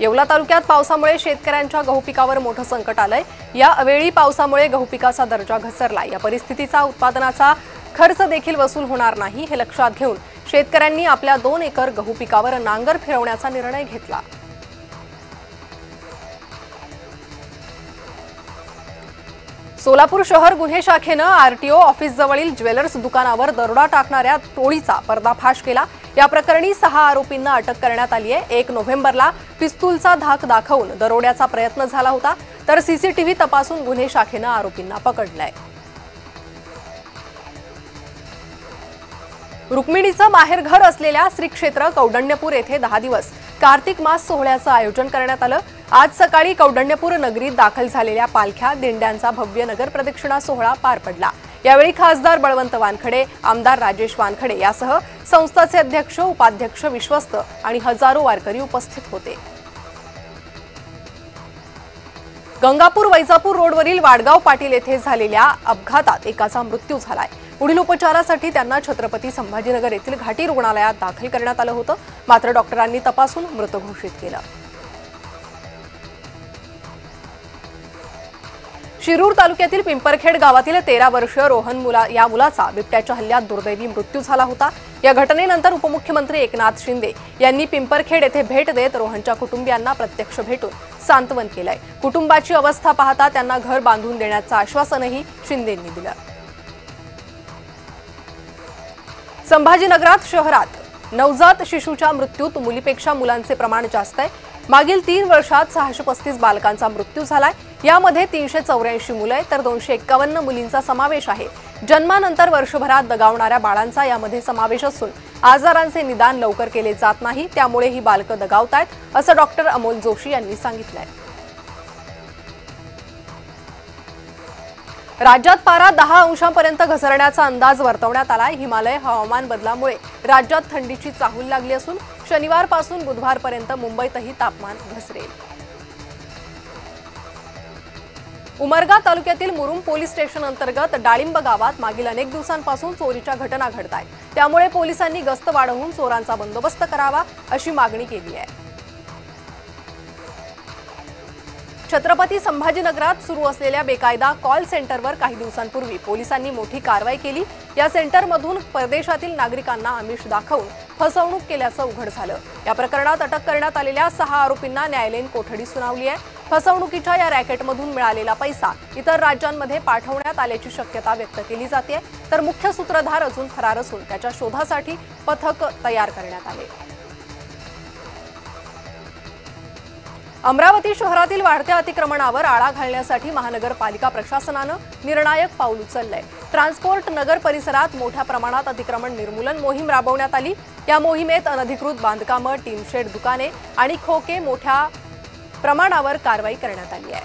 येवला तालुक्यात पावसामुळे शेतकऱ्यांच्या गहू पिकावर मोठं संकट आलंय। या अवेळी पावसामुळे गहू पिकाचा दर्जा घसरला। या परिस्थितीचा उत्पादनाचा खर्च देखील वसूल होणार नाही हे लक्षात घेऊन शेतकऱ्यांनी आपल्या 2 एकर गहू पिकावर नांगर फिरवण्याचा निर्णय घेतला। सोलापूर शहर गुन्हे शाखेनं आरटीओ ऑफिस जवळील ज्वेलर्स दुकानावर दरोडा टाकणाऱ्या टोळीचा पर्दाफाश केला। या प्रकरणी 6 आरोपींना अटक करण्यात आली आहे। 1 नोव्हेंबरला पिस्तूलचा धाक दाखवून दरोड्याचा प्रयत्न झाला होता, तर सीसीटीव्ही तपासून गुन्हे शाखेनं आरोपींना पकडलंय। रुक्मिणीचं माहेरघर असलेल्या श्री क्षेत्र कौंडण्यपूर येथे 10 दिवस कार्तिक मास सोहळ्याचं आयोजन करण्यात आलं। आज सकाळी कौंडण्यपूर नगरीत दाखल झालेल्या पालख्या दिंड्यांचा भव्य नगर प्रदक्षिणा सोहळा पार पडला। यावेळी खासदार बळवंत वानखडे, आमदार राजेश वानखडे यासह संस्थाचे अध्यक्ष, उपाध्यक्ष, विश्वस्त आणि हजारो वारकरी उपस्थित होते। गंगापूर वैजापूर रोडवरील वाडगाव पाटील येथे झालेल्या अपघातात एकाचा मृत्यू झालाय। पुढील उपचारासाठी त्यांना छत्रपती संभाजीनगर येथील घाटी रुग्णालयात दाखल करण्यात आलं होतं, मात्र डॉक्टरांनी तपासून मृत घोषित केलं। शिरूर तालुक्यातील पिंपरखेड गावातील 13 वर्षीय रोहन या मुलाचा बिबट्याच्या हल्ल्यात दुर्दैवी मृत्यू झाला होता। या घटनेनंतर उपमुख्यमंत्री एकनाथ शिंदे यांनी पिंपरखेड येथे भेट देत रोहनच्या कुटुंबियांना प्रत्यक्ष भेटून सांत्वन केलंय। कुटुंबाची अवस्था पाहता त्यांना घर बांधून देण्याचं आश्वासनही शिंदेंनी दिलं। संभाजीनगरात शहरात नवजात शिशूच्या मृत्यूत मुलीपेक्षा मुलांचे प्रमाण जास्त आहे। मागील 3 वर्षात 635 बालकांचा मृत्यू झालाय। यामध्ये 384 मुलं आहेत, तर 251 मुलींचा समावेश आहे। जन्मानंतर वर्षभरात दगावणाऱ्या बाळांचा यामध्ये समावेश असून आजारांचे निदान लवकर केले जात नाही, त्यामुळे ही बालकं दगावतायत, असं डॉक्टर अमोल जोशी यांनी सांगितलंय। राज्यात पारा 10 अंशांपर्यंत घसरण्याचा अंदाज वर्तवण्यात आलाय। हिमालय हवामान बदलामुळे राज्यात थंडीची चाहूल लागली असून शनिवारपासून बुधवारपर्यंत मुंबईतही तापमान घसरेल। उमरगा तालुक्यातील मुरुम पोलीस स्टेशन अंतर्गत डाळिंब गावात मागील अनेक दिवसांपासून चोरीच्या घटना घडत आहेत, त्यामुळे पोलिसांनी गस्त वाढवून चोरांचा बंदोबस्त करावा अशी मागणी केली आहे। छत्रपती संभाजीनगरात सुरू असलेल्या बेकायदा कॉल सेंटरवर काही दिवसांपूर्वी पोलिसांनी मोठी कारवाई केली। या सेंटरमधून परदेशातील नागरिकांना आमिष दाखवून फसवणूक केल्याचं उघड झालं। या प्रकरणात अटक करण्यात आलेल्या 6 आरोपींना न्यायालयीन कोठडी सुनावली आहे। फसवणुकीच्या या रॅकेटमधून मिळालेला पैसा इतर राज्यांमध्ये पाठवण्यात आल्याची शक्यता व्यक्त केली जाते, तर मुख्य सूत्रधार अजून फरार असून त्याच्या शोधासाठी पथक तयार करण्यात आले। अमरावती शहरातील वाढत्या अतिक्रमणावर आळा घालण्यासाठी महानगरपालिका प्रशासनानं निर्णायक पाऊल उचललंय। ट्रान्सपोर्ट नगर परिसरात मोठ्या प्रमाणात अतिक्रमण निर्मूलन मोहीम राबवण्यात आली। या मोहिमेत अनधिकृत बांधकामं, टीनशेड दुकाने आणि खोके मोठ्या प्रमाणावर कारवाई करण्यात आली आहे।